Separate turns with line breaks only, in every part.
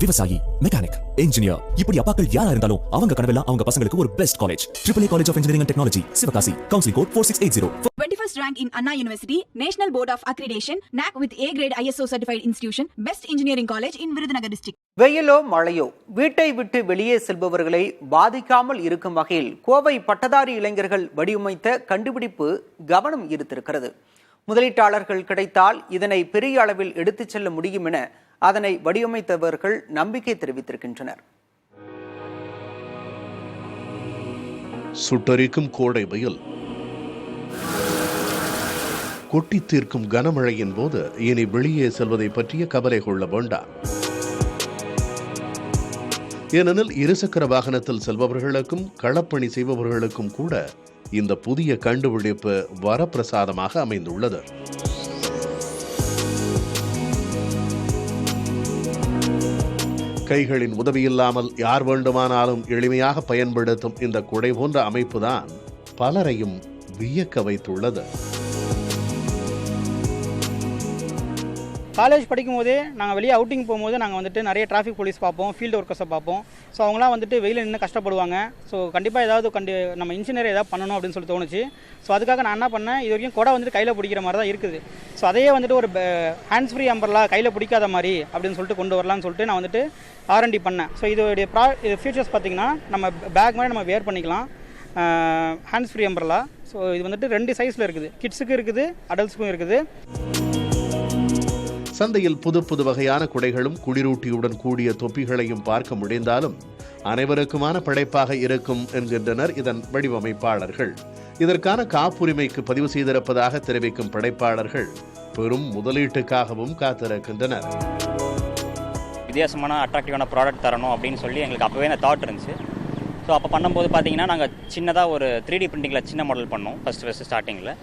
விவசாயி, mechanic, engineer, இப்படி அப்பாக்கள் யாரா இருந்தாலும் அவங்க கனவெல்லாம் அவங்க பசங்களுக்கு ஒரு best college. AAA College of Engineering and Technology, Sivakasi. Counseling code 4680.
21st rank in Anna University, National Board of Accreditation, NAC with A grade ISO certified institution, Best Engineering College in Virudhunagar district.
வெயிலோ மழையோ வீட்டை விட்டு வெளியே செல்பவர்களை பாதிக்காமல் இருக்கும் வகையில் கோவை பட்டதாரி இளைஞர்கள் வடிவமைத்த கண்டுபிடிப்பு கவனம் ஈர்த்திருக்கிறது. முதலீட்டாளர்கள் கிடைத்தால் இதனை பெரிய அளவில் எடுத்துச் செல்ல முடியும் என அதனை வடிவமைத்தவர்கள் நம்பிக்கை தெரிவித்திருக்கின்றனர்.
சுட்டரிக்கும் கோடை வெயில், கொட்டி தீர்க்கும் கனமழையின் போது இனி வெளியே செல்வதை பற்றிய கவலை கொள்ள வேண்டாம். ஏனெனில் இருசக்கர வாகனத்தில் செல்பவர்களுக்கும் களப்பணி செய்பவர்களுக்கும் கூட இந்த புதிய கண்டுபிடிப்பு வரப்பிரசாதமாக அமைந்துள்ளது. கைகளின் உதவியில்லாமல் யார் வேண்டுமானாலும் எளிமையாக பயன்படுத்தும் இந்த குடை போன்ற அமைப்புதான் பலரையும் வியக்க வைத்துள்ளது.
காலேஜ் படிக்கும் போதே நாங்கள் வெளியே அவுட்டிங் போகும்போது நாங்கள் வந்துட்டு நிறைய டிராஃபிக் போலீஸ் பார்ப்போம், ஃபீல்டு ஒர்க்கர்ஸை பார்ப்போம். ஸோ அவங்களாம் வந்துட்டு வெயிலில் நின்று கஷ்டப்படுவாங்க. ஸோ கண்டிப்பாக ஏதாவது நம்ம இன்ஜினியர் ஏதாவது பண்ணணும் அப்படின்னு சொல்லி தோணுச்சு. ஸோ அதுக்காக நான் என்ன பண்ணேன், இது வரைக்கும் கொடை வந்துட்டு கையில் பிடிக்கிற மாதிரி தான் இருக்குது. ஸோ அதையே வந்துட்டு ஒரு ஹேண்ட்ஸ் ஃப்ரீ அம்பர்லா கையில் பிடிக்காத மாதிரி அப்படின்னு சொல்லிட்டு கொண்டு வரலான்னு சொல்லிட்டு நான் வந்துட்டு R&D பண்ணேன். ஸோ இதோடைய இது ஃபியூச்சர்ஸ் பார்த்திங்கன்னா நம்ம பேக் மாதிரி நம்ம வேர் பண்ணிக்கலாம், ஹேண்ட்ஸ் ஃப்ரீ அம்பர்லா. ஸோ இது வந்துட்டு 2 சைஸில் இருக்குது, கிட்ஸுக்கும் இருக்குது, அடல்ட்ஸுக்கும் இருக்குது.
சந்தையில் புது புது வகையான குடைகளும் குளிரூட்டியுடன் கூடிய தொப்பிகளையும் பார்க்க முடிந்தாலும் அனைவருக்குமான படைப்பாக இருக்கும் என்கின்றனர் இதன் வடிவமைப்பாளர்கள். இதற்கான காப்புரிமைக்கு பதிவு செய்திருப்பதாக தெரிவிக்கும் படைப்பாளர்கள் பெரும் முதலீட்டுக்காகவும் காத்திருக்கின்றனர்.
வித்தியாசமான அட்ராக்டிவான ப்ராடக்ட் தரணும் அப்படின்னு சொல்லி எங்களுக்கு அப்போவே அந்த தாட் இருந்துச்சு. ஸோ அப்போ பண்ணும்போது பார்த்தீங்கன்னா நாங்கள் சின்னதாக ஒரு 3D பிரிண்டிங்கில் சின்ன மாடல் பண்ணோம் ஃபஸ்ட்டு ஸ்டார்டிங்கில்.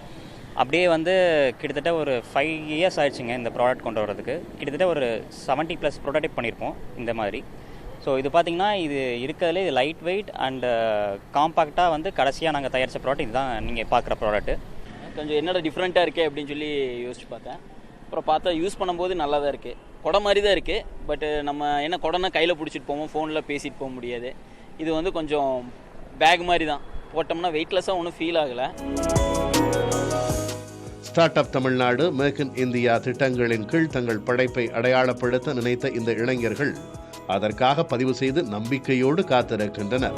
அப்படியே வந்து கிட்டத்தட்ட ஒரு 5 இயர்ஸ் ஆயிடுச்சுங்க இந்த ப்ராடக்ட் கொண்டு வரதுக்கு. கிட்டத்தட்ட ஒரு 70+ ப்ரோட்டோடைப் பண்ணியிருப்போம் இந்த மாதிரி. ஸோ இது பார்த்திங்கன்னா இது இருக்கிறதுலே இது லைட் வெயிட் அண்டு காம்பாக்டாக வந்து கடைசியாக நாங்கள் தயாரித்த ப்ராடக்ட் இதுதான் நீங்கள் பார்க்குற ப்ராடக்ட்டு.
கொஞ்சம் என்னடா டிஃப்ரெண்ட்டாக இருக்கே அப்படின்னு சொல்லி யோசிச்சு பார்த்தேன். அப்புறம் பார்த்தா யூஸ் பண்ணும்போது நல்லா தான் இருக்குது, கொடை மாதிரி தான் இருக்குது. பட்டு நம்ம என்ன கொடைனா கையில் பிடிச்சிட்டு போவோம், ஃபோனில் பேசிட்டு போக முடியாது. இது வந்து கொஞ்சம் பேக் மாதிரி தான், போட்டோம்னா வெயிட்லெஸ்ஸாக ஒன்றும் ஃபீல் ஆகலை.
Start up Tamil Nadu, make in India திட்டங்களின் கீழ் தங்கள் படைப்பை அடையாளப்படுத்த நினைத்த இந்த இளைஞர்கள் அதற்காக பதிவு செய்து நம்பிக்கையோடு காத்திருக்கின்றனர்.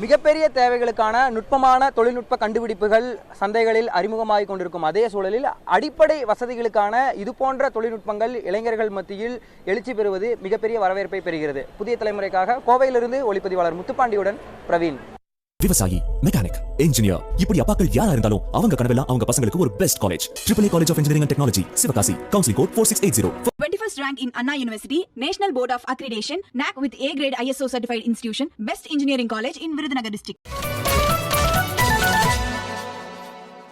மிகப்பெரிய தேவைகளுக்கான நுட்பமான தொழில்நுட்ப கண்டுபிடிப்புகள் சந்தைகளில் அறிமுகமாகிக் கொண்டிருக்கும் அதே சூழலில் அடிப்படை வசதிகளுக்கான இது போன்ற தொழில்நுட்பங்கள் இளைஞர்கள் மத்தியில் எழுச்சி பெறுவது மிகப்பெரிய வரவேற்பை பெறுகிறது. புதிய தலைமுறைக்காக கோவையிலிருந்து ஒளிப்பதிவாளர் முத்துப்பாண்டியுடன் பிரவீன்.
விவசாயி, மெக்கானிக், இன்ஜினியர், இப்படி அப்பாக்கள் யாரா இருந்தாலும் அவங்க கனவெல்லாம் அவங்க பசங்களுக்கு ஒரு best college. AAA College of Engineering and Technology, Sivakasi. Counseling code 4680.
21st rank in Anna University, National Board of Accreditation, NAC with A grade ISO certified institution, Best Engineering College in Virudhunagar district.